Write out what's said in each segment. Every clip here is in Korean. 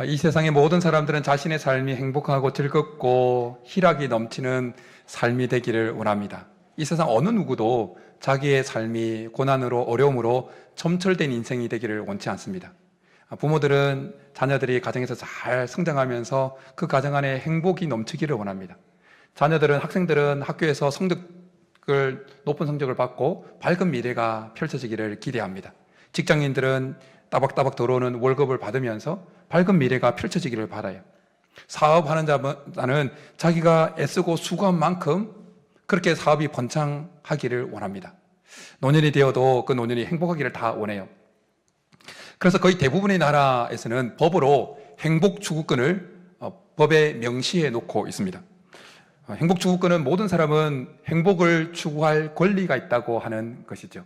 이 세상의 모든 사람들은 자신의 삶이 행복하고 즐겁고 희락이 넘치는 삶이 되기를 원합니다. 이 세상 어느 누구도 자기의 삶이 고난으로 어려움으로 점철된 인생이 되기를 원치 않습니다. 부모들은 자녀들이 가정에서 잘 성장하면서 그 가정 안에 행복이 넘치기를 원합니다. 자녀들은, 학생들은 학교에서 높은 성적을 받고 밝은 미래가 펼쳐지기를 기대합니다. 직장인들은 따박따박 들어오는 월급을 받으면서 밝은 미래가 펼쳐지기를 바라요. 사업하는 자는 자기가 애쓰고 수고한 만큼 그렇게 사업이 번창하기를 원합니다. 노년이 되어도 그 노년이 행복하기를 다 원해요. 그래서 거의 대부분의 나라에서는 법으로 행복 추구권을 법에 명시해 놓고 있습니다. 행복 추구권은 모든 사람은 행복을 추구할 권리가 있다고 하는 것이죠.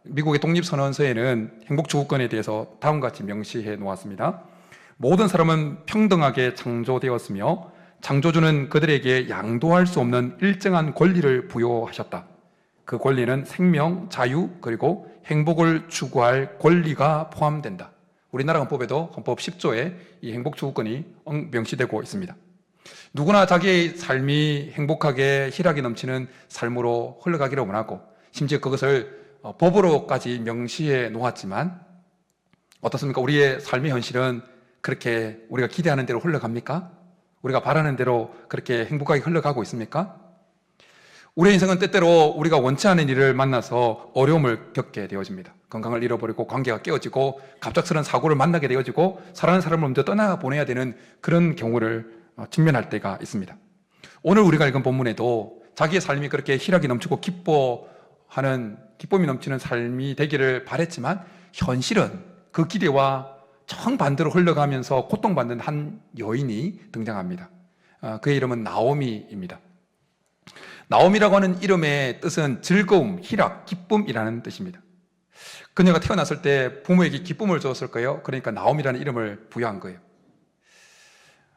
미국의 독립선언서에는 행복 추구권에 대해서 다음과 같이 명시해 놓았습니다. 모든 사람은 평등하게 창조되었으며 창조주는 그들에게 양도할 수 없는 일정한 권리를 부여하셨다. 그 권리는 생명, 자유, 그리고 행복을 추구할 권리가 포함된다. 우리나라 헌법에도 헌법 10조에 이 행복 추구권이 명시되고 있습니다. 누구나 자기의 삶이 행복하게 희락이 넘치는 삶으로 흘러가기를 원하고, 심지어 그것을 법으로까지 명시해 놓았지만 어떻습니까? 우리의 삶의 현실은 그렇게 우리가 기대하는 대로 흘러갑니까? 우리가 바라는 대로 그렇게 행복하게 흘러가고 있습니까? 우리의 인생은 때때로 우리가 원치 않은 일을 만나서 어려움을 겪게 되어집니다. 건강을 잃어버리고 관계가 깨어지고 갑작스러운 사고를 만나게 되어지고 사랑하는 사람을 먼저 떠나보내야 되는 그런 경우를 직면할 때가 있습니다. 오늘 우리가 읽은 본문에도 자기의 삶이 그렇게 희락이 넘치고 기쁨이 넘치는 삶이 되기를 바랬지만 현실은 그 기대와 정반대로 흘러가면서 고통받는 한 여인이 등장합니다. 그의 이름은 나오미입니다. 나오미라고 하는 이름의 뜻은 즐거움, 희락, 기쁨이라는 뜻입니다. 그녀가 태어났을 때 부모에게 기쁨을 주었을 거예요. 그러니까 나오미라는 이름을 부여한 거예요.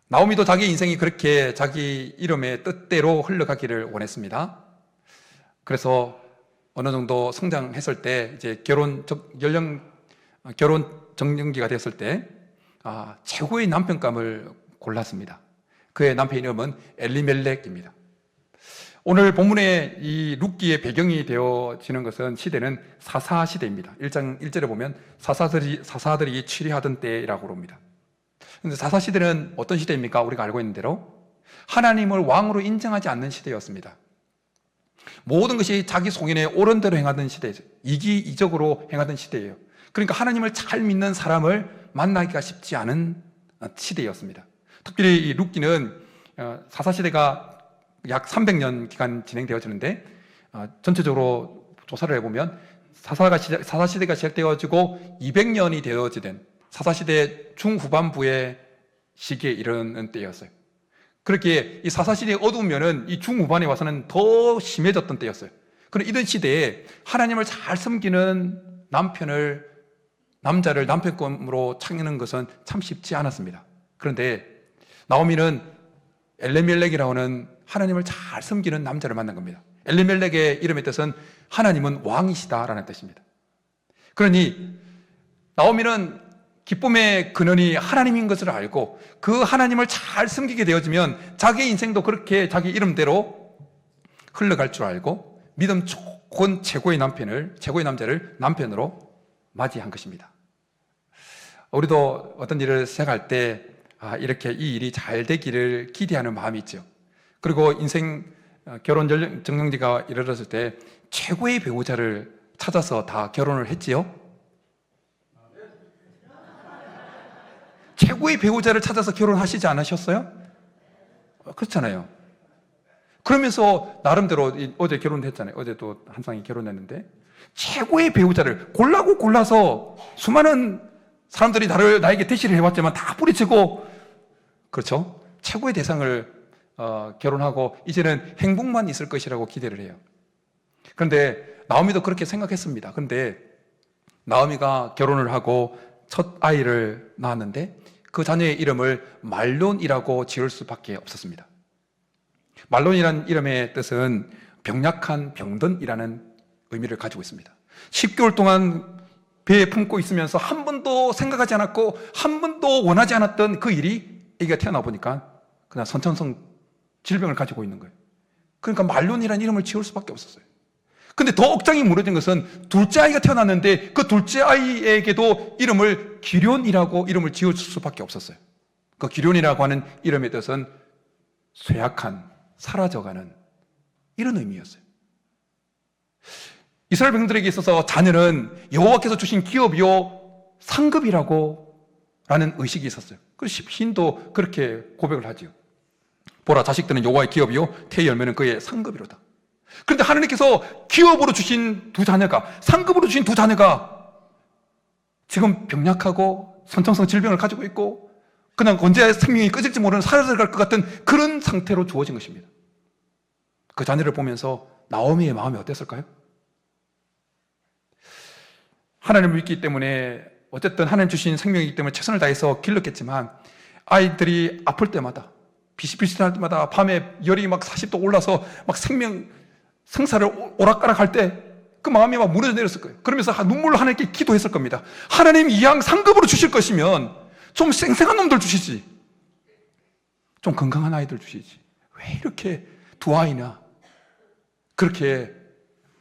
나오미도 자기 인생이 그렇게 자기 이름의 뜻대로 흘러가기를 원했습니다. 그래서 어느 정도 성장했을 때, 이제 결혼 정년기가 됐을 때, 최고의 남편감을 골랐습니다. 그의 남편 이름은 엘리멜렉입니다. 오늘 본문의 이 룻기의 배경이 되어지는 것은 시대는 사사시대입니다. 1장 1절에 보면 사사들이 치리하던 때라고 합니다. 그런데 사사시대는 어떤 시대입니까? 우리가 알고 있는 대로 하나님을 왕으로 인정하지 않는 시대였습니다. 모든 것이 자기 소견에 옳은 대로 행하던 시대죠. 이기적으로 행하던 시대예요. 그러니까 하나님을 잘 믿는 사람을 만나기가 쉽지 않은 시대였습니다. 특별히 이 룻기는 사사시대가 약 300년 기간 진행되어지는데, 전체적으로 조사를 해보면 사사시대가 시작되어지고 200년이 되어지던 사사시대 중후반부의 시기에 이르는 때였어요. 그렇게 이 사사시대의 어두우면은 이 중후반에 와서는 더 심해졌던 때였어요. 그런데 이런 시대에 하나님을 잘 섬기는 남자를 남편감으로 찾는 것은 참 쉽지 않았습니다. 그런데 나오미는 엘리멜렉이라고 하는 하나님을 잘 섬기는 남자를 만난 겁니다. 엘리멜렉의 이름의 뜻은 하나님은 왕이시다라는 뜻입니다. 그러니 나오미는 기쁨의 근원이 하나님인 것을 알고 그 하나님을 잘 섬기게 되어지면 자기 인생도 그렇게 자기 이름대로 흘러갈 줄 알고 믿음 좋은 최고의 남자를 남편으로 맞이한 것입니다. 우리도 어떤 일을 시작할 때 이렇게 이 일이 잘 되기를 기대하는 마음이 있죠. 그리고 인생 결혼 정년기가 이르렀을 때 최고의 배우자를 찾아서 다 결혼을 했지요. 최고의 배우자를 찾아서 결혼하시지 않으셨어요? 그렇잖아요. 그러면서 나름대로 어제 결혼했잖아요. 어제 또 한 쌍이 결혼했는데 최고의 배우자를 골라서 수많은 사람들이 나에게 대시를 해왔지만 다 뿌리치고, 그렇죠? 최고의 대상을 결혼하고 이제는 행복만 있을 것이라고 기대를 해요. 그런데 나오미도 그렇게 생각했습니다. 그런데 나오미가 결혼을 하고 첫 아이를 낳았는데 그 자녀의 이름을 말론이라고 지을 수밖에 없었습니다. 말론이라는 이름의 뜻은 병약한 병든이라는 의미를 가지고 있습니다. 10개월 동안 배에 품고 있으면서 한 번도 생각하지 않았고 한 번도 원하지 않았던 그 일이 아기가 태어나 보니까 그냥 선천성 질병을 가지고 있는 거예요. 그러니까 말론이라는 이름을 지을 수밖에 없었어요. 근데 더 억장이 무너진 것은 둘째 아이가 태어났는데 그 둘째 아이에게도 이름을 기련이라고 이름을 지을 수밖에 없었어요. 그 기련이라고 하는 이름의 뜻은 쇠약한, 사라져가는 이런 의미였어요. 이스라엘 백성들에게 있어서 자녀는 여호와께서 주신 기업이요 상급이라고 라는 의식이 있었어요. 그래서 시인도 그렇게 고백을 하지요. 보라, 자식들은 여호와의 기업이요 태의 열매는 그의 상급이로다. 그런데 하나님께서 기업으로 주신 두 자녀가, 상급으로 주신 두 자녀가 지금 병약하고 선천성 질병을 가지고 있고 그냥 언제 생명이 꺼질지 모르는 사라져갈 것 같은 그런 상태로 주어진 것입니다. 그 자녀를 보면서 나오미의 마음이 어땠을까요? 하나님을 믿기 때문에 어쨌든 하나님 주신 생명이기 때문에 최선을 다해서 길렀겠지만 아이들이 아플 때마다 비슷비슷할 때마다 밤에 열이 막 40도 올라서 막 생사를 오락가락 할 때 그 마음이 막 무너져 내렸을 거예요. 그러면서 눈물로 하나님께 기도했을 겁니다. 하나님 이 양 상급으로 주실 것이면 좀 쌩쌩한 놈들 주시지, 좀 건강한 아이들 주시지, 왜 이렇게 두 아이나 그렇게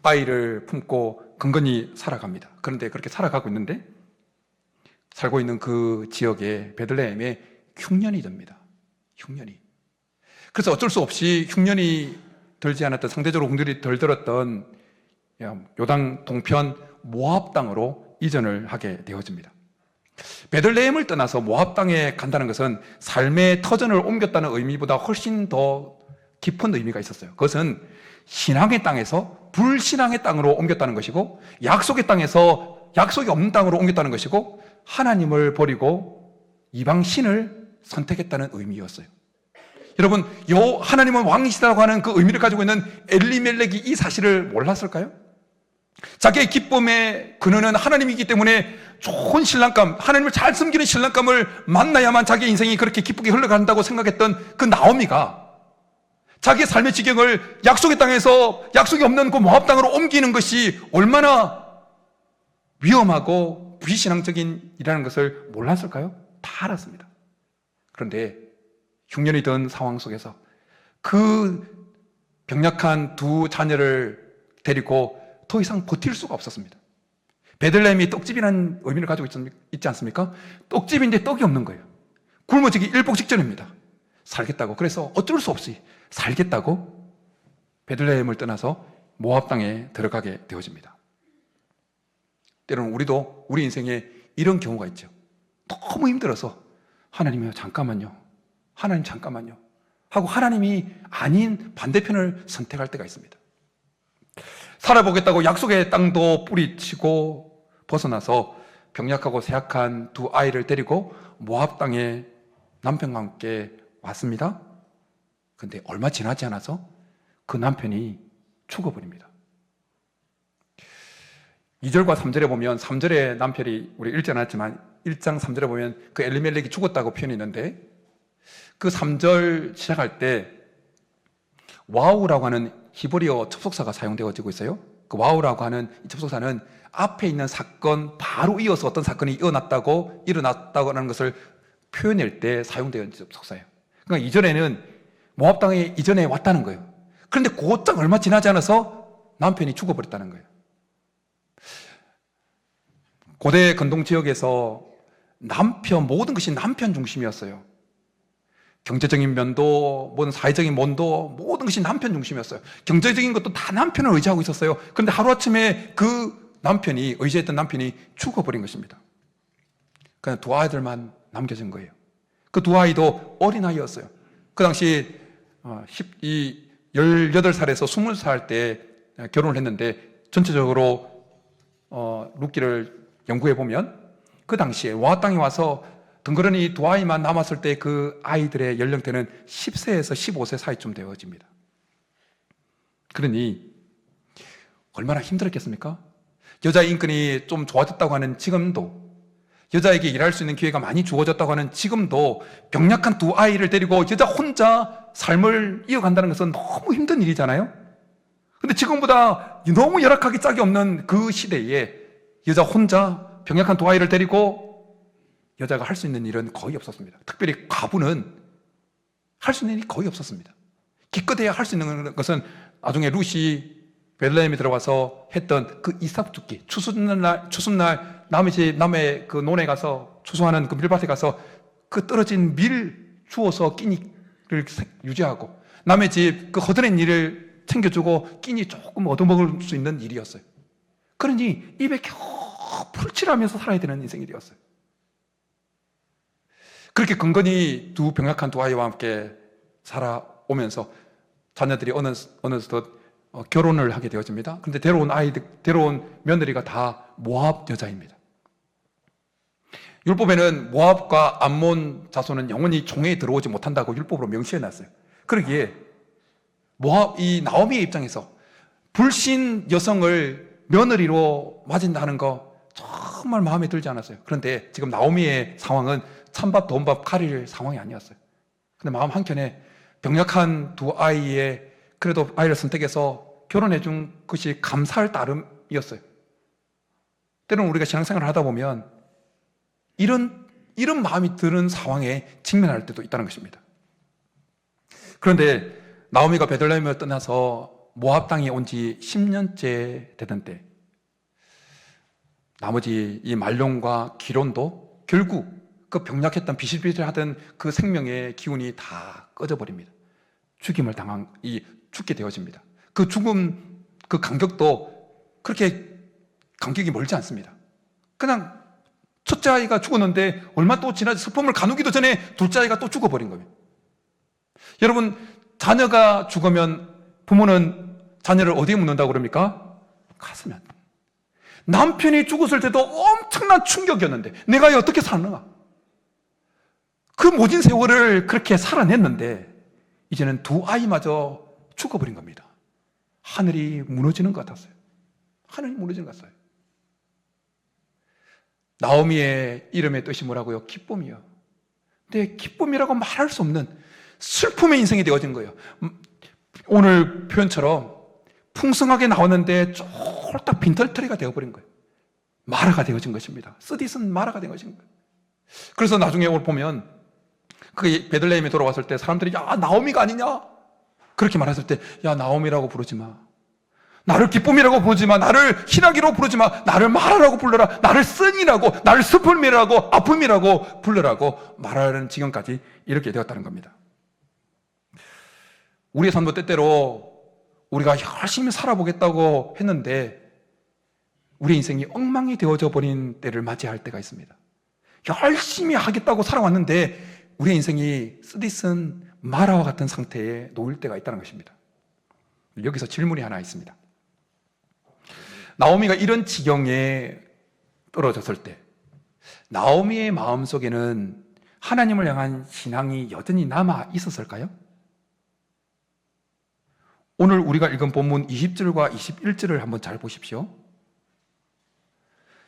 아이를 품고 건건히 살아갑니다. 그런데 그렇게 살아가고 있는데 살고 있는 그 지역에 베들레헴에 흉년이 듭니다. 흉년이. 그래서 어쩔 수 없이 흉년이 들지 않았던, 상대적으로 공들이 덜 들었던 요당 동편 모압 땅으로 이전을 하게 되어집니다. 베들레헴을 떠나서 모압 땅에 간다는 것은 삶의 터전을 옮겼다는 의미보다 훨씬 더 깊은 의미가 있었어요. 그것은 신앙의 땅에서 불신앙의 땅으로 옮겼다는 것이고, 약속의 땅에서 약속이 없는 땅으로 옮겼다는 것이고, 하나님을 버리고 이방 신을 선택했다는 의미였어요. 여러분, 하나님은 왕이시다고 하는 그 의미를 가지고 있는 엘리멜렉이 이 사실을 몰랐을까요? 자기의 기쁨의 근원은 하나님이기 때문에 좋은 신랑감, 하나님을 잘 섬기는 신랑감을 만나야만 자기 인생이 그렇게 기쁘게 흘러간다고 생각했던 그 나오미가 자기의 삶의 지경을 약속의 땅에서 약속이 없는 그 모압 땅으로 옮기는 것이 얼마나 위험하고 비신앙적인 일이라는 것을 몰랐을까요? 다 알았습니다. 그런데 흉년이 든 상황 속에서 그 병약한 두 자녀를 데리고 더 이상 버틸 수가 없었습니다. 베들레헴이 떡집이라는 의미를 가지고 있지 않습니까? 떡집인데 떡이 없는 거예요. 굶어지기 일복 직전입니다. 살겠다고, 그래서 어쩔 수 없이 살겠다고 베들레헴을 떠나서 모압 땅에 들어가게 되어집니다. 때로는 우리도 우리 인생에 이런 경우가 있죠. 너무 힘들어서 하나님이요, 잠깐만요, 하나님 잠깐만요 하고 하나님이 아닌 반대편을 선택할 때가 있습니다. 살아보겠다고 약속의 땅도 뿌리치고 벗어나서 병약하고 쇠약한 두 아이를 데리고 모압 땅에 남편과 함께 왔습니다. 그런데 얼마 지나지 않아서 그 남편이 죽어버립니다. 2절과 3절에 보면, 3절에 남편이, 우리 읽지 않았지만 1장 3절에 보면 그 엘리멜렉이 죽었다고 표현이 있는데, 그 3절 시작할 때 와우라고 하는 히브리어 접속사가 사용되어지고 있어요. 그 와우라고 하는 이 접속사는 앞에 있는 사건 바로 이어서 어떤 사건이 일어났다고 하는 것을 표현할 때 사용되는 접속사예요. 그러니까 이전에는 모압 땅에 이전에 왔다는 거예요. 그런데 곧장 얼마 지나지 않아서 남편이 죽어버렸다는 거예요. 고대 근동 지역에서 모든 것이 남편 중심이었어요. 경제적인 면도, 모든 사회적인 면도, 모든 것이 남편 중심이었어요. 경제적인 것도 다 남편을 의지하고 있었어요. 그런데 하루아침에 그 남편이, 의지했던 남편이 죽어버린 것입니다. 그냥 두 아이들만 남겨진 거예요. 그 두 아이도 어린아이였어요. 그 당시 18살에서 20살 때 결혼을 했는데, 전체적으로 룻기를 연구해 보면 그 당시에 모압 땅에 와서 덩그러니 두 아이만 남았을 때 그 아이들의 연령대는 10세에서 15세 사이쯤 되어집니다. 그러니 얼마나 힘들었겠습니까? 여자 인권이 좀 좋아졌다고 하는 지금도, 여자에게 일할 수 있는 기회가 많이 주어졌다고 하는 지금도 병약한 두 아이를 데리고 여자 혼자 삶을 이어간다는 것은 너무 힘든 일이잖아요. 근데 지금보다 너무 열악하게 짝이 없는 그 시대에 여자 혼자 병약한 두 아이를 데리고 여자가 할 수 있는 일은 거의 없었습니다. 특별히 과부는 할 수 있는 일이 거의 없었습니다. 기껏해야 할 수 있는 것은 나중에 룻이 베들레헴에 들어와서 했던 그 이삭 죽기, 추수날 남의 집, 남의 그 논에 가서 추수하는 그 밀밭에 가서 그 떨어진 밀 주워서 끼니를 유지하고 남의 집 그 허드렛 일을 챙겨주고 끼니 조금 얻어먹을 수 있는 일이었어요. 그러니 입에 겨우 풀칠하면서 살아야 되는 인생이 되었어요. 그렇게 근근히 두 병약한 두 아이와 함께 살아오면서 자녀들이 어느덧 결혼을 하게 되어집니다. 그런데 데려온 며느리가 다 모압 여자입니다. 율법에는 모압과 암몬 자손은 영원히 종에 들어오지 못한다고 율법으로 명시해놨어요. 그러기에 이 나오미의 입장에서 불신 여성을 며느리로 맞인다는 거 정말 마음에 들지 않았어요. 그런데 지금 나오미의 상황은 찬밥, 돈밥, 가릴 상황이 아니었어요. 근데 마음 한켠에 병약한 두 아이의 그래도 아이를 선택해서 결혼해 준 것이 감사할 따름이었어요. 때로는 우리가 신앙생활을 하다 보면 이런 마음이 드는 상황에 직면할 때도 있다는 것입니다. 그런데 나오미가 베들레헴을 떠나서 모압 땅에 온 지 10년째 되던 때 나머지 이 말론과 기론도 결국 그 병약했던 비실비실하던 그 생명의 기운이 다 꺼져버립니다. 죽게 되어집니다. 그 죽음, 그 간격도 그렇게 간격이 멀지 않습니다. 그냥 첫째 아이가 죽었는데 얼마 또 지나서 슬픔을 가누기도 전에 둘째 아이가 또 죽어버린 거예요. 여러분, 자녀가 죽으면 부모는 자녀를 어디에 묻는다고 그럽니까? 가슴에. 남편이 죽었을 때도 엄청난 충격이었는데 내가 어떻게 살았는가? 그 모진 세월을 그렇게 살아냈는데 이제는 두 아이마저 죽어버린 겁니다. 하늘이 무너지는 것 같았어요. 하늘이 무너지는 것 같았어요. 나오미의 이름의 뜻이 뭐라고요? 기쁨이요. 근데 기쁨이라고 말할 수 없는 슬픔의 인생이 되어진 거예요. 오늘 표현처럼 풍성하게 나왔는데 쫄딱 빈털터리가 되어버린 거예요. 마라가 되어진 것입니다. 쓰디쓴 마라가 된 것인 거예요. 그래서 나중에 오늘 보면 그 베들레헴에 돌아왔을 때 사람들이 야 나오미가 아니냐? 그렇게 말했을 때 야 나오미라고 부르지 마. 나를 기쁨이라고 부르지 마. 나를 희락이라고 부르지 마. 나를 마라라고 불러라. 나를 쓴이라고, 나를 슬픔이라고, 아픔이라고 불러라고 말하는 지경까지 이렇게 되었다는 겁니다. 우리의 삶도 때때로 우리가 열심히 살아보겠다고 했는데 우리 인생이 엉망이 되어져 버린 때를 맞이할 때가 있습니다. 열심히 하겠다고 살아왔는데 우리 인생이 쓰디쓴 마라와 같은 상태에 놓일 때가 있다는 것입니다. 여기서 질문이 하나 있습니다. 나오미가 이런 지경에 떨어졌을 때 나오미의 마음속에는 하나님을 향한 신앙이 여전히 남아 있었을까요? 오늘 우리가 읽은 본문 20절과 21절을 한번 잘 보십시오.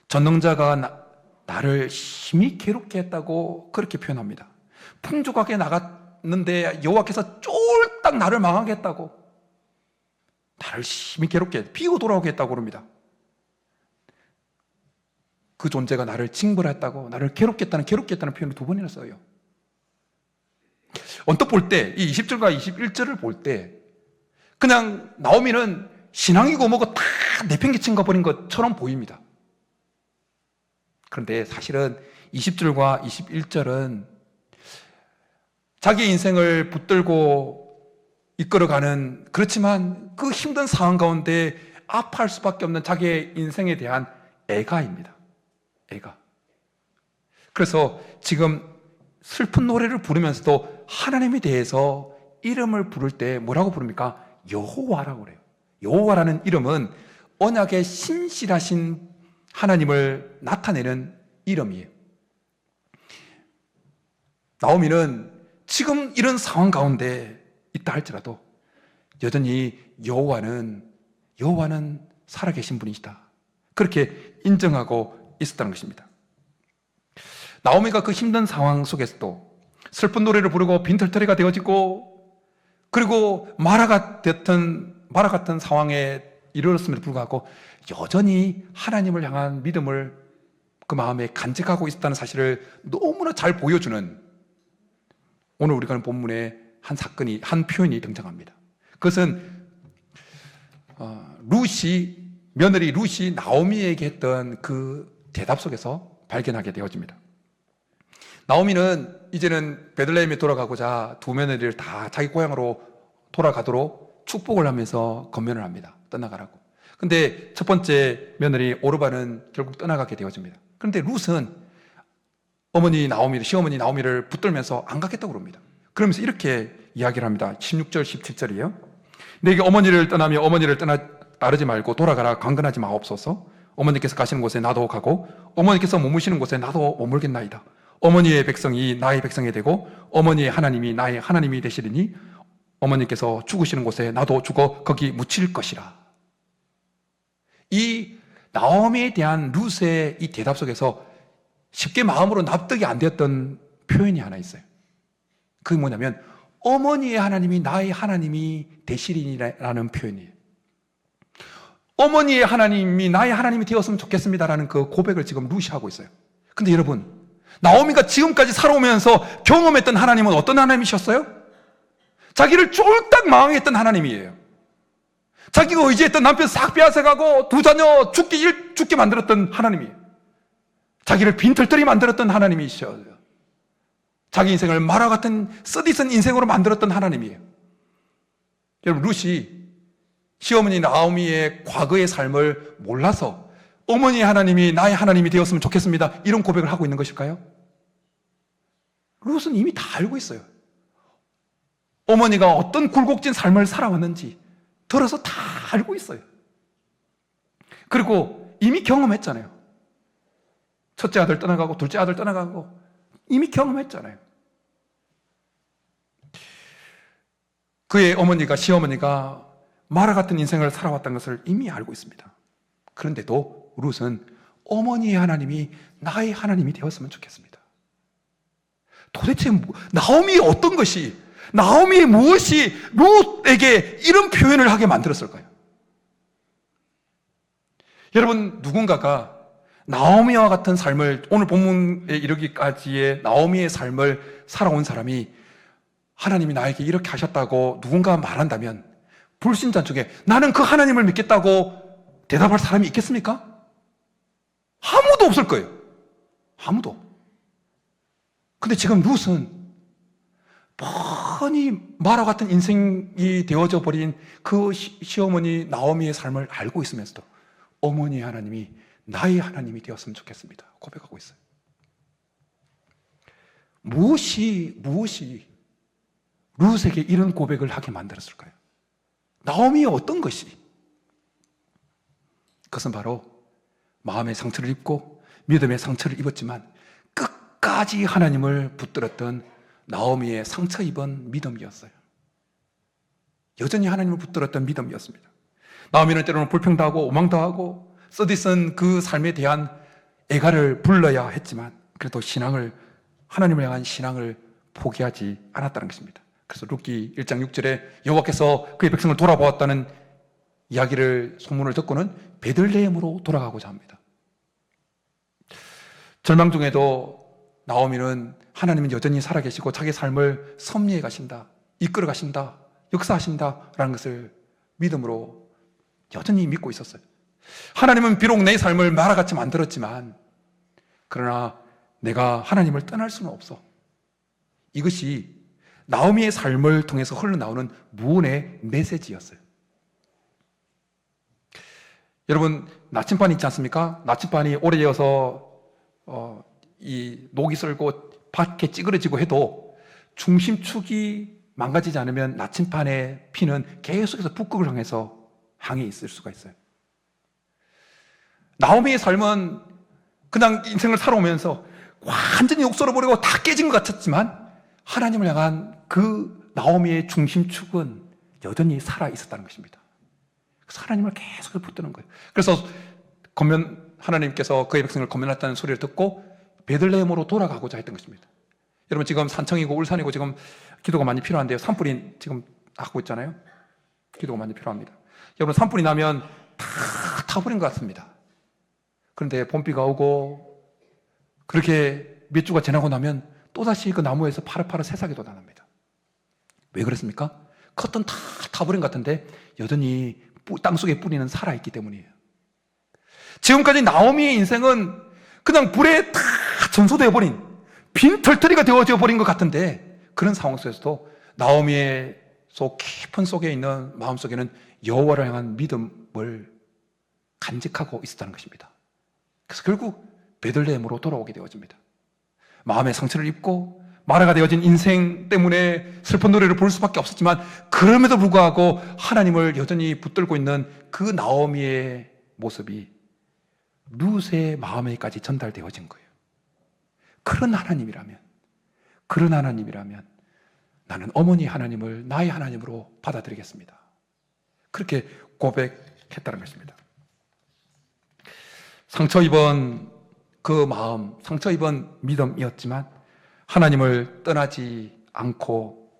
전능자가 나를 심히 괴롭게 했다고 그렇게 표현합니다. 풍족하게 나갔는데 여호와께서 쫄딱 나를 망하게 했다고, 나를 심히 괴롭게 비고 돌아오게 했다고 그럽니다. 그 존재가 나를 징벌했다고, 나를 괴롭게 했다는 표현을 두 번이나 써요. 언뜻 볼 때 이 20절과 21절을 볼 때 그냥 나오미는 신앙이고 뭐고 다 내팽개친 거 버린 것처럼 보입니다. 그런데 사실은 20절과 21절은 자기 인생을 붙들고 이끌어가는, 그렇지만 그 힘든 상황 가운데 아파할 수밖에 없는 자기의 인생에 대한 애가입니다. 애가. 그래서 지금 슬픈 노래를 부르면서도 하나님에 대해서 이름을 부를 때 뭐라고 부릅니까? 여호와라고 그래요. 여호와라는 이름은 언약의 신실하신 하나님을 나타내는 이름이에요. 나오미는 지금 이런 상황 가운데 있다 할지라도 여전히 여호와는 살아계신 분이시다, 그렇게 인정하고 있었다는 것입니다. 나오미가 그 힘든 상황 속에서도 슬픈 노래를 부르고 빈털터리가 되어지고 그리고 마라 같은 상황에 이르렀음에도 불구하고 여전히 하나님을 향한 믿음을 그 마음에 간직하고 있었다는 사실을 너무나 잘 보여주는 오늘 우리가 하는 본문에 한 표현이 등장합니다. 그것은 며느리 룻이 나오미에게 했던 그 대답 속에서 발견하게 되어집니다. 나오미는 이제는 베들레헴에 돌아가고자 두 며느리를 다 자기 고향으로 돌아가도록 축복을 하면서 건면을 합니다. 떠나가라고. 근데 첫 번째 며느리 오르바는 결국 떠나가게 되어집니다. 그런데 룻은 시어머니 나오미를 붙들면서 안 가겠다고 그럽니다. 그러면서 이렇게 이야기를 합니다. 16절, 17절이에요. 내게 어머니를 떠나며 어머니를 따르지 말고 돌아가라. 강건하지 마옵소서. 어머니께서 가시는 곳에 나도 가고 어머니께서 머무시는 곳에 나도 머물겠나이다. 어머니의 백성이 나의 백성이 되고 어머니의 하나님이 나의 하나님이 되시리니 어머니께서 죽으시는 곳에 나도 죽어 거기 묻힐 것이라. 이 나오미에 대한 룻의 이 대답 속에서 쉽게 마음으로 납득이 안 되었던 표현이 하나 있어요. 그게 뭐냐면 어머니의 하나님이 나의 하나님이 되시리니라는 표현이에요. 어머니의 하나님이 나의 하나님이 되었으면 좋겠습니다라는 그 고백을 지금 룻이 하고 있어요. 근데 여러분, 나오미가 지금까지 살아오면서 경험했던 하나님은 어떤 하나님이셨어요? 자기를 쫄딱 망하게 했던 하나님이에요. 자기가 의지했던 남편 싹 빼앗아가고 두 자녀 죽게 만들었던 하나님이에요. 자기를 빈털터리 만들었던 하나님이셔요. 자기 인생을 마라 같은 쓰디쓴 인생으로 만들었던 하나님이에요. 여러분, 룻이 시어머니 나오미의 과거의 삶을 몰라서 어머니의 하나님이 나의 하나님이 되었으면 좋겠습니다, 이런 고백을 하고 있는 것일까요? 룻은 이미 다 알고 있어요. 어머니가 어떤 굴곡진 삶을 살아왔는지 들어서 다 알고 있어요. 그리고 이미 경험했잖아요. 첫째 아들 떠나가고 둘째 아들 떠나가고 이미 경험했잖아요. 그의 시어머니가 마라 같은 인생을 살아왔다는 것을 이미 알고 있습니다. 그런데도 룻은 어머니의 하나님이 나의 하나님이 되었으면 좋겠습니다. 도대체 나오미의 어떤 것이, 나오미의 무엇이 룻에게 이런 표현을 하게 만들었을까요? 여러분, 누군가가 나오미와 같은 삶을, 오늘 본문에 이르기까지의 나오미의 삶을 살아온 사람이 하나님이 나에게 이렇게 하셨다고 누군가 말한다면 불신자 중에 나는 그 하나님을 믿겠다고 대답할 사람이 있겠습니까? 아무도 없을 거예요. 아무도. 근데 지금 룻은 뻔히 마라 같은 인생이 되어져 버린 그 시어머니 나오미의 삶을 알고 있으면서도 어머니의 하나님이 나의 하나님이 되었으면 좋겠습니다, 고백하고 있어요. 무엇이 룻에게 이런 고백을 하게 만들었을까요? 나오미의 어떤 것이? 그것은 바로 마음의 상처를 입고 믿음의 상처를 입었지만 끝까지 하나님을 붙들었던 나오미의 상처 입은 믿음이었어요. 여전히 하나님을 붙들었던 믿음이었습니다. 나오미는 때로는 불평당하고 오망당하고 쓰디쓴 그 삶에 대한 애가를 불러야 했지만 그래도 하나님을 향한 신앙을 포기하지 않았다는 것입니다. 그래서 룻기 1장 6절에 여호와께서 그의 백성을 돌아보았다는 소문을 듣고는 베들레헴으로 돌아가고자 합니다. 절망 중에도 나오미는 하나님은 여전히 살아계시고 자기 삶을 섭리해 가신다, 이끌어 가신다, 역사하신다라는 것을 믿음으로 여전히 믿고 있었어요. 하나님은 비록 내 삶을 마라같이 만들었지만 그러나 내가 하나님을 떠날 수는 없어. 이것이 나오미의 삶을 통해서 흘러나오는 무언의 메시지였어요. 여러분, 나침반이 있지 않습니까? 나침반이 오래되어서 이 녹이 슬고 밖에 찌그러지고 해도 중심축이 망가지지 않으면 나침반의 피는 계속해서 북극을 향해 있을 수가 있어요. 나오미의 삶은 그냥 인생을 살아오면서 완전히 욕설어버리고 다 깨진 것 같았지만 하나님을 향한 그 나오미의 중심축은 여전히 살아있었다는 것입니다. 그래서 하나님을 계속 붙드는 거예요. 그래서 하나님께서 그의 백성을 건면했다는 소리를 듣고 베들레헴으로 돌아가고자 했던 것입니다. 여러분, 지금 산청이고 울산이고 지금 기도가 많이 필요한데요. 산불이 지금 하고 있잖아요. 기도가 많이 필요합니다. 여러분, 산불이 나면 다 타버린 것 같습니다. 그런데 봄비가 오고 그렇게 몇 주가 지나고 나면 또다시 그 나무에서 파릇파릇 새싹이 돋아납니다. 왜 그렇습니까? 컸던 다 타버린 것 같은데 여전히 땅속에 뿌리는 살아있기 때문이에요. 지금까지 나오미의 인생은 그냥 불에 다 전소되어 버린 빈털터리가 되어져 버린 것 같은데, 그런 상황 속에서도 나오미의 속 깊은 속에 있는 마음속에는 여호와를 향한 믿음을 간직하고 있었다는 것입니다. 그래서 결국 베들레헴으로 돌아오게 되어집니다. 마음의 상처를 입고 마라가 되어진 인생 때문에 슬픈 노래를 부를 수밖에 없었지만, 그럼에도 불구하고 하나님을 여전히 붙들고 있는 그 나오미의 모습이 룻의 마음에까지 전달되어진 거예요. 그런 하나님이라면 나는 어머니 하나님을 나의 하나님으로 받아들이겠습니다. 그렇게 고백했다는 것입니다. 상처 입은 그 마음, 상처 입은 믿음이었지만 하나님을 떠나지 않고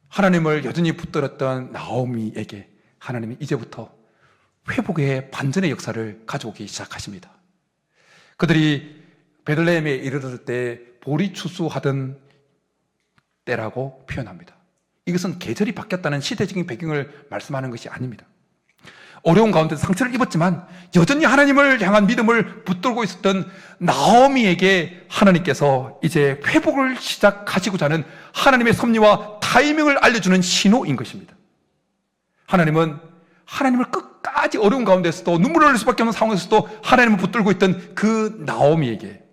하나님을 여전히 붙들었던 나오미에게 하나님이 이제부터 회복의 반전의 역사를 가져오기 시작하십니다. 그들이 베들레헴에 이르렀을 때 보리 추수하던 때라고 표현합니다. 이것은 계절이 바뀌었다는 시대적인 배경을 말씀하는 것이 아닙니다. 어려운 가운데서 상처를 입었지만 여전히 하나님을 향한 믿음을 붙들고 있었던 나오미에게 하나님께서 이제 회복을 시작하시고자 하는 하나님의 섭리와 타이밍을 알려주는 신호인 것입니다. 하나님을 끝까지 어려운 가운데서도 눈물을 흘릴 수밖에 없는 상황에서도 하나님을 붙들고 있던 그 나오미에게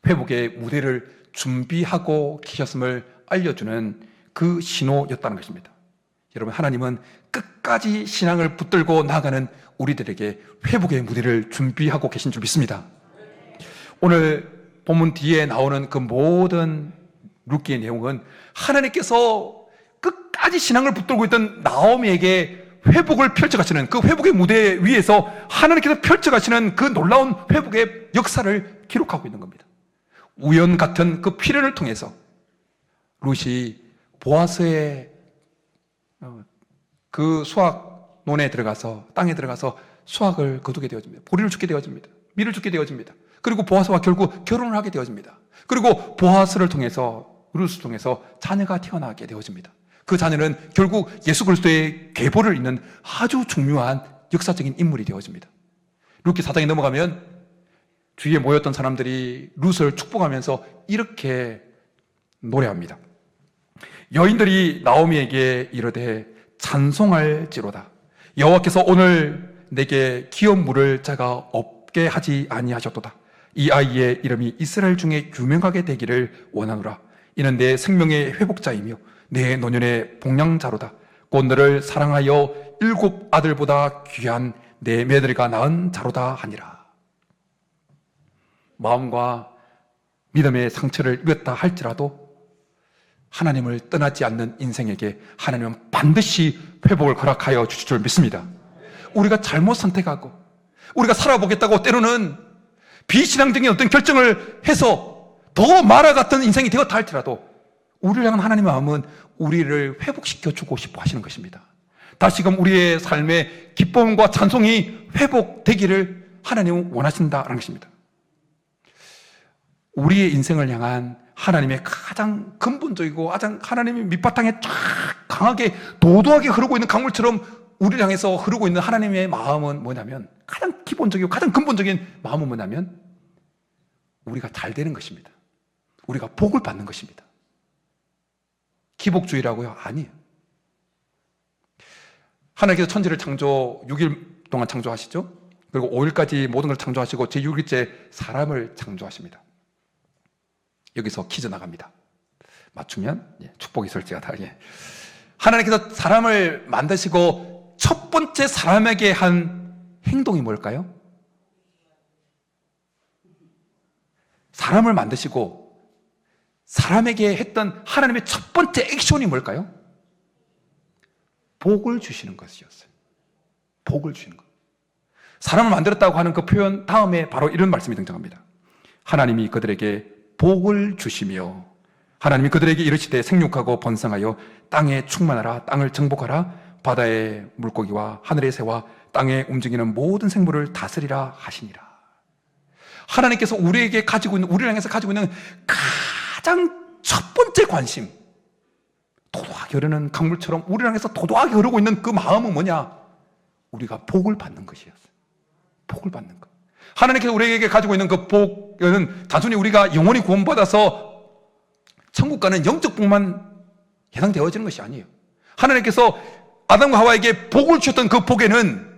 회복의 무대를 준비하고 계셨음을 알려주는 그 신호였다는 것입니다. 여러분, 하나님은 끝까지 신앙을 붙들고 나아가는 우리들에게 회복의 무대를 준비하고 계신 줄 믿습니다. 오늘 본문 뒤에 나오는 그 모든 룻기의 내용은 하나님께서 끝까지 신앙을 붙들고 있던 나오미에게 회복을 펼쳐가시는, 그 회복의 무대 위에서 하나님께서 펼쳐가시는 그 놀라운 회복의 역사를 기록하고 있는 겁니다. 우연 같은 그 필연을 통해서 룻이 보아스의 그 수확논에 들어가서, 땅에 들어가서 수확을 거두게 되어집니다. 보리를 줍게 되어집니다. 밀을 줍게 되어집니다. 그리고 보아스와 결국 결혼을 하게 되어집니다. 그리고 보아스를 통해서, 룻을 통해서 자녀가 태어나게 되어집니다. 그 자녀는 결국 예수 그리스도의 계보를 잇는 아주 중요한 역사적인 인물이 되어집니다. 룻기 4장에 넘어가면 주위에 모였던 사람들이 룻을 축복하면서 이렇게 노래합니다. 여인들이 나오미에게 이르되 찬송할지로다. 여호와께서 오늘 내게 기업 물을 자가 없게 하지 아니하셨도다. 이 아이의 이름이 이스라엘 중에 유명하게 되기를 원하노라. 이는 내 생명의 회복자이며 내 노년의 복량자로다. 곧 너를 사랑하여 7 아들보다 귀한 내 며느리가 낳은 자로다 하니라. 마음과 믿음의 상처를 입었다 할지라도 하나님을 떠나지 않는 인생에게 하나님은 반드시 회복을 허락하여 주실 줄 믿습니다. 우리가 잘못 선택하고 우리가 살아보겠다고 때로는 비신앙적인 어떤 결정을 해서 더 마라 같은 인생이 되었다 할지라도 우리를 향한 하나님의 마음은 우리를 회복시켜 주고 싶어 하시는 것입니다. 다시금 우리의 삶의 기쁨과 찬송이 회복되기를 하나님은 원하신다는 것입니다. 우리의 인생을 향한 하나님의 가장 근본적이고 가장 하나님의 밑바탕에 쫙 강하게 도도하게 흐르고 있는 강물처럼 우리를 향해서 흐르고 있는 하나님의 마음은 뭐냐면, 가장 기본적이고 가장 근본적인 마음은 뭐냐면 우리가 잘 되는 것입니다. 우리가 복을 받는 것입니다. 기복주의라고요? 아니에요. 하나님께서 천지를 창조 6일 동안 창조하시죠. 그리고 5일까지 모든 걸 창조하시고 제6일째 사람을 창조하십니다. 여기서 퀴즈 나갑니다. 맞추면 축복이 있을지어다. 하나님께서 사람을 만드시고 첫 번째 사람에게 한 행동이 뭘까요? 사람을 만드시고 사람에게 했던 하나님의 첫 번째 액션이 뭘까요? 복을 주시는 것이었어요. 복을 주시는 것. 사람을 만들었다고 하는 그 표현 다음에 바로 이런 말씀이 등장합니다. 하나님이 그들에게 복을 주시며 하나님이 그들에게 이르시되 생육하고 번성하여 땅에 충만하라. 땅을 정복하라. 바다의 물고기와 하늘의 새와 땅에 움직이는 모든 생물을 다스리라 하시니라. 하나님께서 우리에게 가지고 있는, 우리를 향해서 가지고 있는 가장 첫 번째 관심, 도도하게 흐르는 강물처럼 우리를 향해서 도도하게 흐르고 있는 그 마음은 뭐냐? 우리가 복을 받는 것이었어요. 복을 받는 것. 하나님께서 우리에게 가지고 있는 그 복은 단순히 우리가 영원히 구원받아서 천국 가는 영적 복만 해당되어지는 것이 아니에요. 하나님께서 아담과 하와에게 복을 주셨던 그 복에는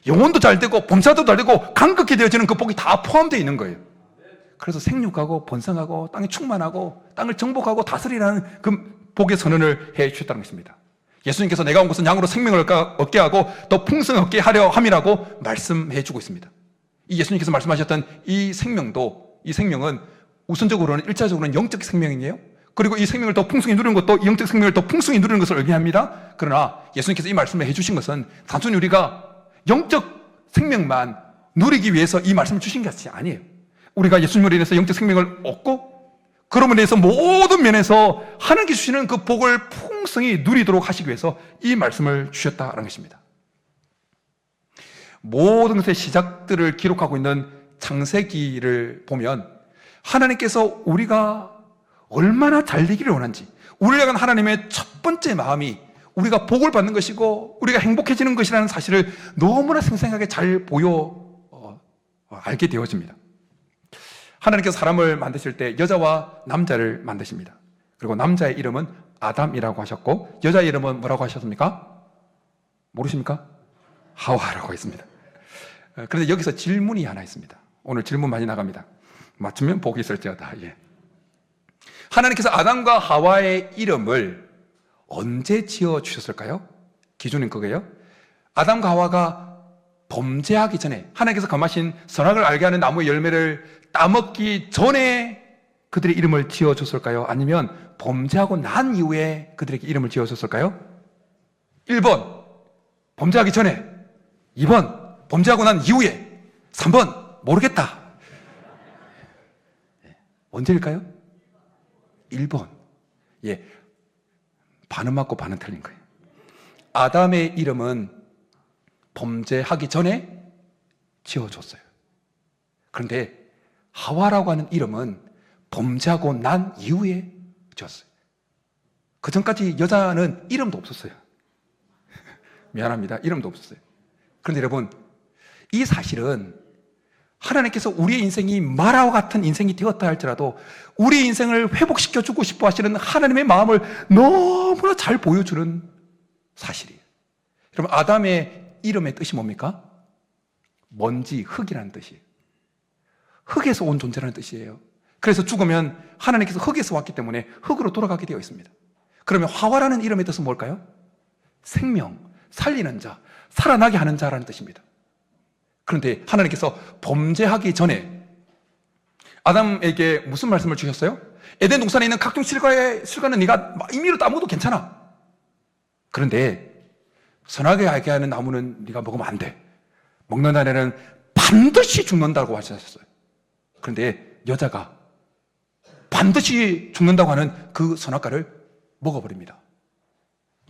영혼도 잘 되고 범사도 잘 되고 강극히 되어지는 그 복이 다 포함되어 있는 거예요. 그래서 생육하고 번성하고 땅에 충만하고 땅을 정복하고 다스리라는 그 복의 선언을 해 주셨다는 것입니다. 예수님께서 내가 온 것은 양으로 생명을 얻게 하고 더 풍성하게 하려 함이라고 말씀해 주고 있습니다. 이 예수님께서 말씀하셨던 이 생명은 우선적으로는 일차적으로는 영적 생명이에요. 그리고 이 생명을 더 풍성히 누리는 것도 이 영적 생명을 더 풍성히 누리는 것을 의미합니다. 그러나 예수님께서 이 말씀을 해주신 것은 단순히 우리가 영적 생명만 누리기 위해서 이 말씀을 주신 것이 아니에요. 우리가 예수님으로 인해서 영적 생명을 얻고 그럼으로 인해서 모든 면에서 하나님께서 주시는 그 복을 풍성히 누리도록 하시기 위해서 이 말씀을 주셨다는 것입니다. 모든 것의 시작들을 기록하고 있는 창세기를 보면 하나님께서 우리가 얼마나 잘 되기를 원한지, 우리를 향한 하나님의 첫 번째 마음이 우리가 복을 받는 것이고 우리가 행복해지는 것이라는 사실을 너무나 생생하게 잘 알게 되어집니다. 하나님께서 사람을 만드실 때 여자와 남자를 만드십니다. 그리고 남자의 이름은 아담이라고 하셨고 여자의 이름은 뭐라고 하셨습니까? 모르십니까? 하와라고 했습니다. 그런데 여기서 질문이 하나 있습니다. 오늘 질문 많이 나갑니다. 맞추면 복이 있을지어다. 예. 하나님께서 아담과 하와의 이름을 언제 지어주셨을까요? 기준은 그거예요. 아담과 하와가 범죄하기 전에, 하나님께서 검하신 선악을 알게 하는 나무의 열매를 따먹기 전에 그들의 이름을 지어줬을까요? 아니면 범죄하고 난 이후에 그들에게 이름을 지어줬을까요? 1번 범죄하기 전에, 2번 범죄하고 난 이후에, 3번 모르겠다. 언제일까요? 1번. 예, 반은 맞고 반은 틀린 거예요. 아담의 이름은 범죄하기 전에 지어줬어요. 그런데 하와라고 하는 이름은 범죄하고 난 이후에 지었어요. 그 전까지 여자는 이름도 없었어요. 미안합니다. 이름도 없었어요. 그런데 여러분, 이 사실은 하나님께서 우리의 인생이 마라와 같은 인생이 되었다 할지라도 우리의 인생을 회복시켜주고 싶어 하시는 하나님의 마음을 너무나 잘 보여주는 사실이에요. 여러분, 아담의 이름의 뜻이 뭡니까? 먼지, 흙이라는 뜻이에요. 흙에서 온 존재라는 뜻이에요. 그래서 죽으면 하나님께서 흙에서 왔기 때문에 흙으로 돌아가게 되어 있습니다. 그러면 하와라는 이름의 뜻은 뭘까요? 생명, 살리는 자, 살아나게 하는 자라는 뜻입니다. 그런데 하나님께서 범죄하기 전에 아담에게 무슨 말씀을 주셨어요? 에덴 동산에 있는 각종 실과는 네가 임의로 따먹어도 괜찮아. 그런데 선하게 알게 하는 나무는 네가 먹으면 안 돼. 먹는 날에는 반드시 죽는다고 하셨어요. 그런데 여자가 반드시 죽는다고 하는 그 선악과를 먹어버립니다.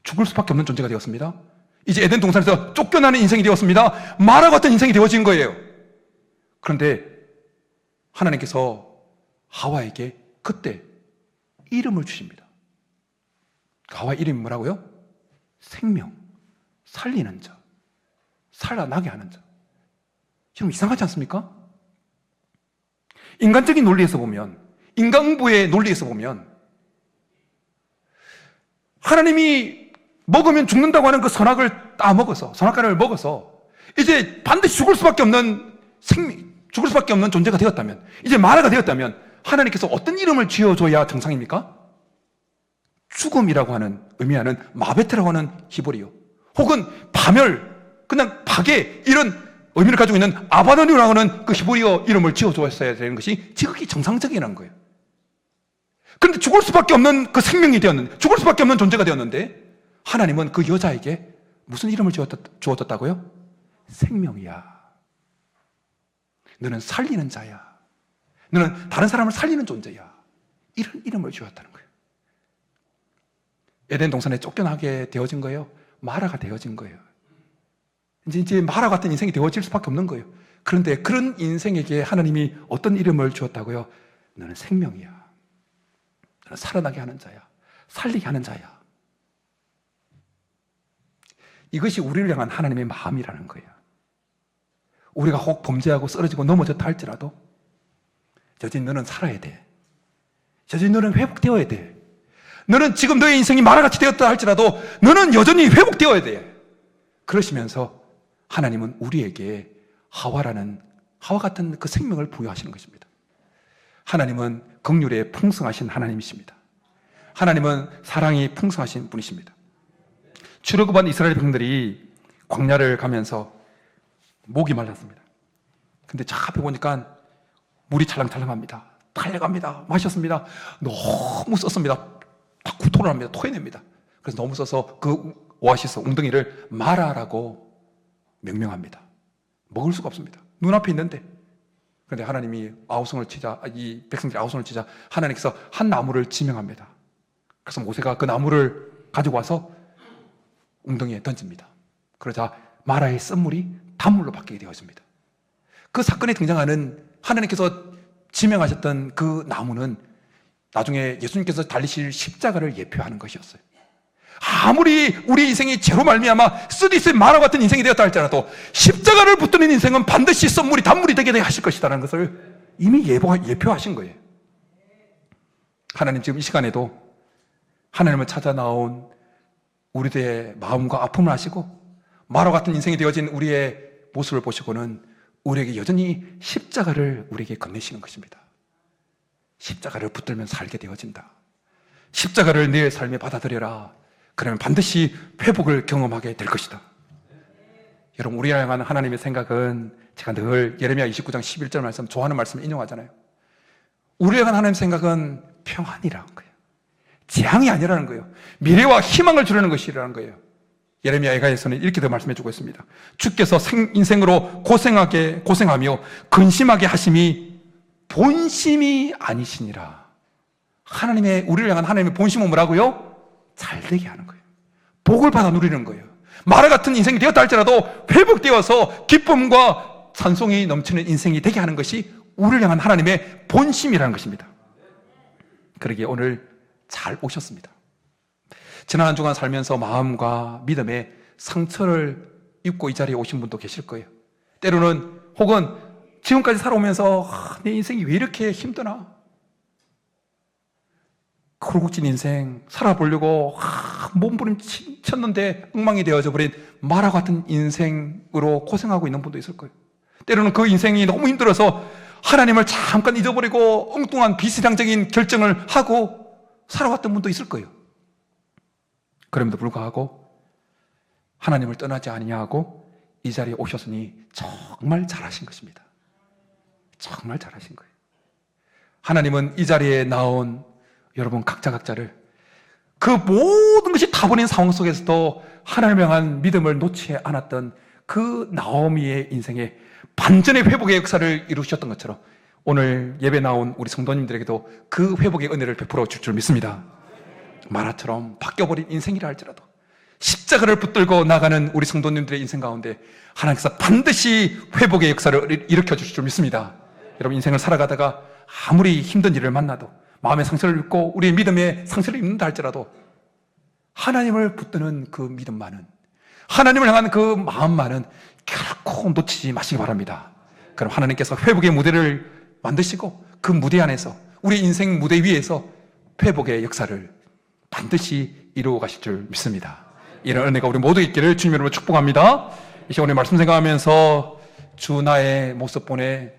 죽을 수밖에 없는 존재가 되었습니다. 이제 에덴 동산에서 쫓겨나는 인생이 되었습니다. 마라 같은 인생이 되어진 거예요. 그런데 하나님께서 하와에게 그때 이름을 주십니다. 하와 이름이 뭐라고요? 생명, 살리는 자, 살아나게 하는 자. 좀 이상하지 않습니까? 인간적인 논리에서 보면, 인간부의 논리에서 보면 하나님이 먹으면 죽는다고 하는 그 선악을 따먹어서, 선악과를 먹어서 이제 반드시 죽을 수밖에 없는 죽을 수밖에 없는 존재가 되었다면, 이제 마라가 되었다면 하나님께서 어떤 이름을 지어줘야 정상입니까? 죽음이라고 하는, 의미하는 마베트라고 하는 히브리어, 혹은 파멸, 그냥 파괴, 이런 의미를 가지고 있는 아바돈이라고 하는 그 히브리어 이름을 지어줬어야 되는 것이 지극히 정상적이라는 거예요. 그런데 죽을 수밖에 없는 그 생명이 되었는데, 죽을 수밖에 없는 존재가 되었는데 하나님은 그 여자에게 무슨 이름을 주었다고요? 생명이야. 너는 살리는 자야. 너는 다른 사람을 살리는 존재야. 이런 이름을 주었다는 거예요. 에덴 동산에 쫓겨나게 되어진 거예요. 마라가 되어진 거예요. 이제 마라 같은 인생이 되어질 수밖에 없는 거예요. 그런데 그런 인생에게 하나님이 어떤 이름을 주었다고요? 너는 생명이야. 너는 살아나게 하는 자야. 살리게 하는 자야. 이것이 우리를 향한 하나님의 마음이라는 거예요. 우리가 혹 범죄하고 쓰러지고 넘어졌다 할지라도 여전히 너는 살아야 돼. 여전히 너는 회복되어야 돼. 너는 지금 너의 인생이 마라같이 되었다 할지라도 너는 여전히 회복되어야 돼. 그러시면서 하나님은 우리에게 하와 같은 그 생명을 부여하시는 것입니다. 하나님은 긍휼에 풍성하신 하나님이십니다. 하나님은 사랑이 풍성하신 분이십니다. 출애굽한 이스라엘 백성들이 광야를 가면서 목이 말랐습니다. 근데 저 앞에 보니까 물이 찰랑찰랑합니다. 달려갑니다. 마셨습니다. 너무 썼습니다. 다 구토를 합니다. 토해냅니다. 그래서 너무 써서 그 오아시스 웅덩이를 마라라고 명명합니다. 먹을 수가 없습니다. 눈앞에 있는데. 그런데 하나님이 아우성을 치자, 이 백성들이 아우성을 치자 하나님께서 한 나무를 지명합니다. 그래서 모세가 그 나무를 가지고 와서 웅덩이에 던집니다. 그러자 마라의 쓴물이 단물로 바뀌게 되었습니다. 그 사건에 등장하는 하나님께서 지명하셨던 그 나무는 나중에 예수님께서 달리실 십자가를 예표하는 것이었어요. 아무리 우리 인생이 죄로 말미암아 쓰디스의 마라 같은 인생이 되었다 할지라도 십자가를 붙드는 인생은 반드시 썬물이 단물이 되게 하실 것이라는 것을 이미 예표하신 거예요. 하나님 지금 이 시간에도 하나님을 찾아 나온 우리들의 마음과 아픔을 아시고 마라 같은 인생이 되어진 우리의 모습을 보시고는 우리에게 여전히 십자가를 우리에게 건네시는 것입니다. 십자가를 붙들면 살게 되어진다. 십자가를 내 삶에 받아들여라. 그러면 반드시 회복을 경험하게 될 것이다. 여러분, 우리를 향한 하나님의 생각은 제가 늘 예레미야 29장 11절 말씀, 좋아하는 말씀을 인용하잖아요. 우리를 향한 하나님의 생각은 평안이라는 거예요. 재앙이 아니라는 거예요. 미래와 희망을 주려는 것이라는 거예요. 예레미야 애가에서는 이렇게 더 말씀해주고 있습니다. 주께서 인생으로 고생하며 근심하게 하심이 본심이 아니시니라. 하나님의, 우리를 향한 하나님의 본심은 뭐라고요? 잘되게 하는 거예요. 복을 받아 누리는 거예요. 마라 같은 인생이 되었다 할지라도 회복되어서 기쁨과 찬송이 넘치는 인생이 되게 하는 것이 우리를 향한 하나님의 본심이라는 것입니다. 그러기에 오늘 잘 오셨습니다. 지난 한 주간 살면서 마음과 믿음에 상처를 입고 이 자리에 오신 분도 계실 거예요. 때로는 혹은 지금까지 살아오면서 내 인생이 왜 이렇게 힘드나? 굴곡진 인생 살아보려고 몸부림쳤는데 엉망이 되어져 버린 마라 같은 인생으로 고생하고 있는 분도 있을 거예요. 때로는 그 인생이 너무 힘들어서 하나님을 잠깐 잊어버리고 엉뚱한 비실향적인 결정을 하고 살아왔던 분도 있을 거예요. 그럼에도 불구하고 하나님을 떠나지 아니하고 이 자리에 오셨으니 정말 잘하신 것입니다. 정말 잘하신 거예요. 하나님은 이 자리에 나온 여러분 각자를 그 모든 것이 타버린 상황 속에서도 하나님을 향한 믿음을 놓지 않았던 그 나오미의 인생에 반전의 회복의 역사를 이루셨던 것처럼 오늘 예배 나온 우리 성도님들에게도 그 회복의 은혜를 베풀어 줄 줄 믿습니다. 마라처럼 바뀌어버린 인생이라 할지라도 십자가를 붙들고 나가는 우리 성도님들의 인생 가운데 하나님께서 반드시 회복의 역사를 일으켜 주실 줄 믿습니다. 여러분, 인생을 살아가다가 아무리 힘든 일을 만나도 마음의 상처를 입고 우리의 믿음에 상처를 입는다 할지라도 하나님을 붙드는 그 믿음만은, 하나님을 향한 그 마음만은 결코 놓치지 마시기 바랍니다. 그럼 하나님께서 회복의 무대를 만드시고 그 무대 안에서 우리 인생 무대 위에서 회복의 역사를 반드시 이루어 가실 줄 믿습니다. 이런 은혜가 우리 모두 있기를 주님 이름으로 축복합니다. 이 시간에 말씀 생각하면서 주 나의 모습 보내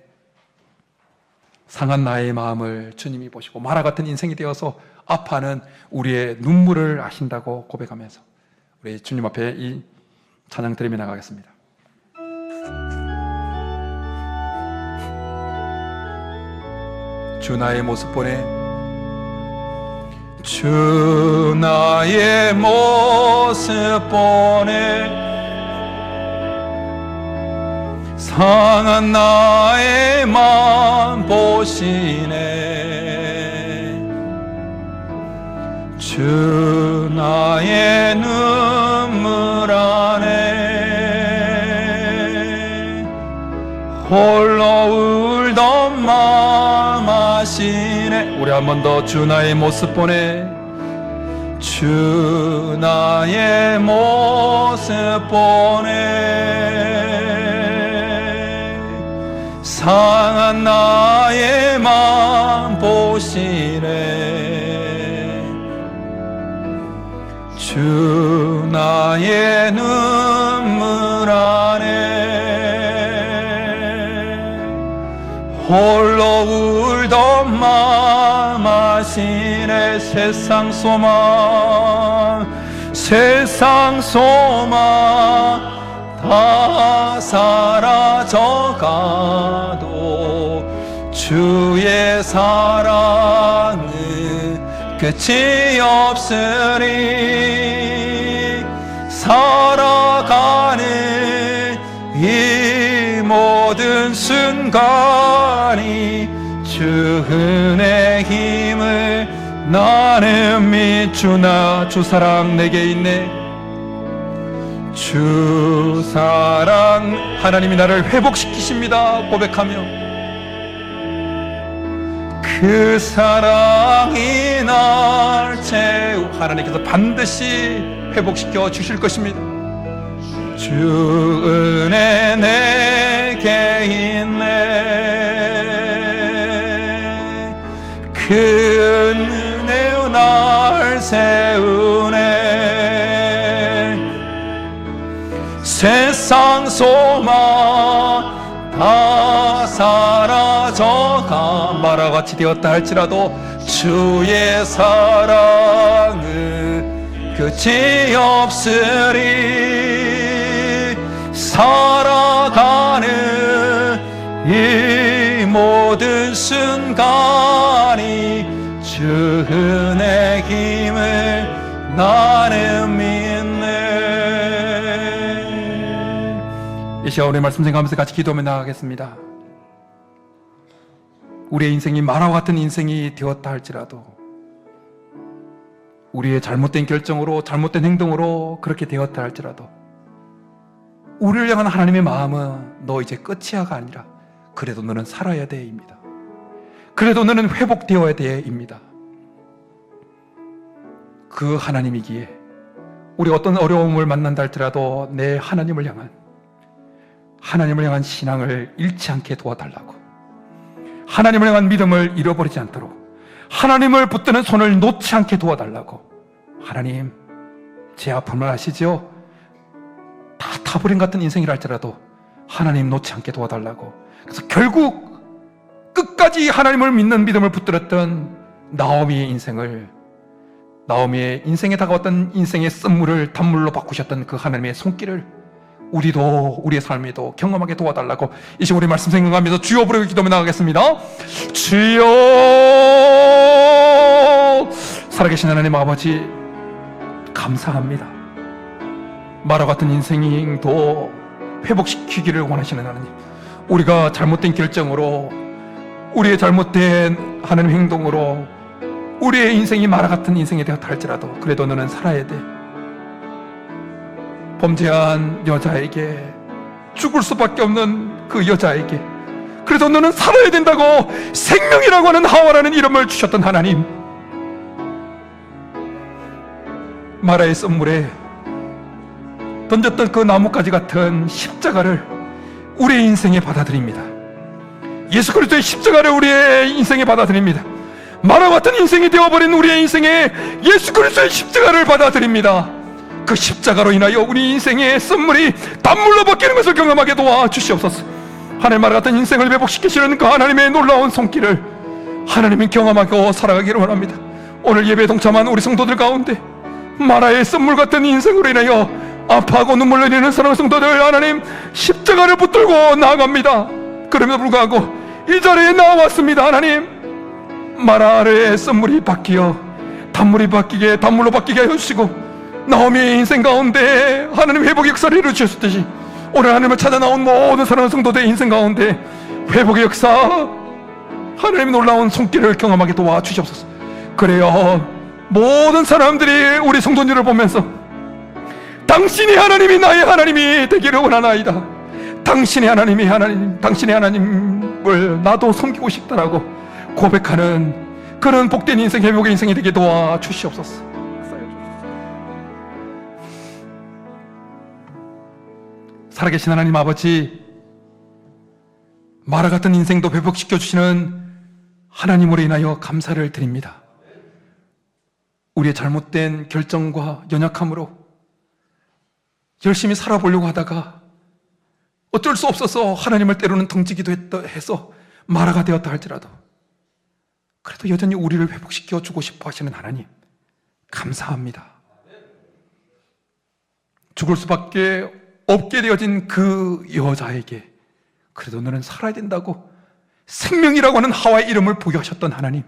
상한 나의 마음을 주님이 보시고 마라 같은 인생이 되어서 아파하는 우리의 눈물을 아신다고 고백하면서 우리 주님 앞에 이 찬양 드리며 나가겠습니다. 주 나의 모습 보내 주 나의 모습 보내 상한 나의 마음 보시네 주 나의 눈물 안에 홀로 울던 마음 아시네. 우리 한 번 더. 주 나의 모습 보네. 주 나의 모습 보네. 상한 나의 마음 보시네. 주 나의 눈물 안에 홀로 울던 마음 아시네. 세상 소망 다 사라져가도 주의 사랑은 끝이 없으리. 살아가는 이 모든 순간이 주 은혜 힘을 나는 믿주나. 주 사랑 내게 있네. 주 사랑. 하나님이 나를 회복시키십니다. 고백하며 그 사랑이 날 채우. 하나님께서 반드시 회복시켜 주실 것입니다. 주 은혜 내게 있네. 그 은혜 날 세우네. 세상 소망 다 사라져가 마라같이 되었다 할지라도 주의 사랑은 끝이 없으리. 살아가는 이 모든 순간이 주 은혜 힘을 나는 믿네. 이 시간 우리 말씀 생각하면서 같이 기도하며 나가겠습니다. 우리의 인생이 마라와 같은 인생이 되었다 할지라도, 우리의 잘못된 결정으로 잘못된 행동으로 그렇게 되었다 할지라도, 우리를 향한 하나님의 마음은 너 이제 끝이야가 아니라 그래도 너는 살아야 돼입니다. 그래도 너는 회복되어야 돼입니다. 그 하나님이기에 우리가 어떤 어려움을 만난다 할지라도 내 하나님을 향한 신앙을 잃지 않게 도와달라고, 하나님을 향한 믿음을 잃어버리지 않도록, 하나님을 붙드는 손을 놓지 않게 도와달라고. 하나님, 제 아픔을 아시죠? 다 타버린 같은 인생이라 할지라도 하나님 놓지 않게 도와달라고. 그래서 결국 끝까지 하나님을 믿는 믿음을 붙들었던 나오미의 인생에 다가왔던 인생의 쓴물을 단물로 바꾸셨던 그 하나님의 손길을 우리도, 우리의 삶에도 경험하게 도와달라고 이 시간 우리 말씀 생각하면서 주여 부르고 기도하며 나가겠습니다. 주여. 살아계신 하나님 아버지, 감사합니다. 마라 같은 인생도 회복시키기를 원하시는 하나님, 우리가 잘못된 결정으로, 우리의 잘못된 하나님 행동으로 우리의 인생이 마라 같은 인생이 되었다 할지라도 그래도 너는 살아야 돼. 범죄한 여자에게, 죽을 수밖에 없는 그 여자에게 그래도 너는 살아야 된다고 생명이라고 하는 하와라는 이름을 주셨던 하나님, 마라의 썸물에 던졌던 그 나뭇가지 같은 십자가를 우리의 인생에 받아들입니다. 예수 그리스도의 십자가를 우리의 인생에 받아들입니다. 마라 같은 인생이 되어버린 우리의 인생에 예수 그리스도의 십자가를 받아들입니다. 그 십자가로 인하여 우리 인생의 쓴물이 단물로 바뀌는 것을 경험하게 도와주시옵소서. 하나님, 마라 같은 인생을 회복시키시는 그 하나님의 놀라운 손길을 하나님이 경험하고 살아가기를 원합니다. 오늘 예배에 동참한 우리 성도들 가운데 마라의 쓴물 같은 인생으로 인하여 아파하고 눈물 흘리는 사랑하는 성도들, 하나님 십자가를 붙들고 나아갑니다. 그럼에도 불구하고 이 자리에 나왔습니다. 하나님, 마라의 쓴물이 바뀌어 단물이 바뀌게, 단물로 바뀌게 해주시고, 나오미의 인생 가운데 하나님 회복의 역사를 이루어주셨듯이 오늘 하나님을 찾아 나온 모든 사랑하는 성도들의 인생 가운데 회복의 역사, 하나님의 놀라운 손길을 경험하게 도와주시옵소서. 그래요, 모든 사람들이 우리 성도님을 보면서 당신이 하나님이 나의 하나님이 되기를 원하나이다, 당신의 하나님, 당신의 하나님을 나도 섬기고 싶다라고 고백하는 그런 복된 인생, 회복의 인생이 되게 도와주시옵소서. 살아계신 하나님 아버지, 마라 같은 인생도 회복시켜 주시는 하나님으로 인하여 감사를 드립니다. 우리의 잘못된 결정과 연약함으로 열심히 살아보려고 하다가 어쩔 수 없어서 하나님을 때로는 등지기도 해서 마라가 되었다 할지라도 그래도 여전히 우리를 회복시켜 주고 싶어 하시는 하나님, 감사합니다. 죽을 수밖에 없게 되어진 그 여자에게 그래도 너는 살아야 된다고 생명이라고 하는 하와의 이름을 부여하셨던 하나님,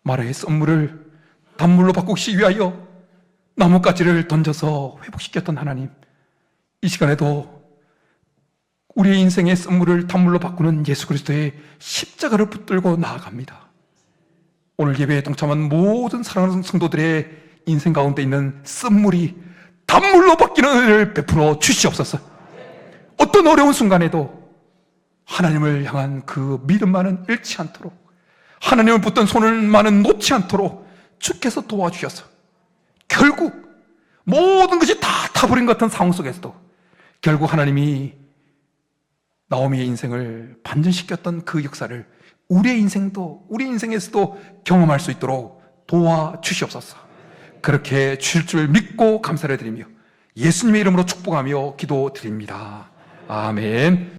마라의 썸물을 단물로 바꾸기 위하여 나뭇가지를 던져서 회복시켰던 하나님, 이 시간에도 우리의 인생의 썸물을 단물로 바꾸는 예수 그리스도의 십자가를 붙들고 나아갑니다. 오늘 예배에 동참한 모든 사랑하는 성도들의 인생 가운데 있는 썸물이 단물로 바뀌는 은혜를 베풀어 주시옵소서. 어떤 어려운 순간에도 하나님을 향한 그 믿음만은 잃지 않도록, 하나님을 붙든 손을만은 놓지 않도록 주께서 도와주셔서 결국 모든 것이 다 타버린 것 같은 상황 속에서도 결국 하나님이 나오미의 인생을 반전시켰던 그 역사를 우리의 인생에서도 경험할 수 있도록 도와주시옵소서. 그렇게 주실 줄 믿고 감사를 드리며 예수님의 이름으로 축복하며 기도드립니다. 아멘.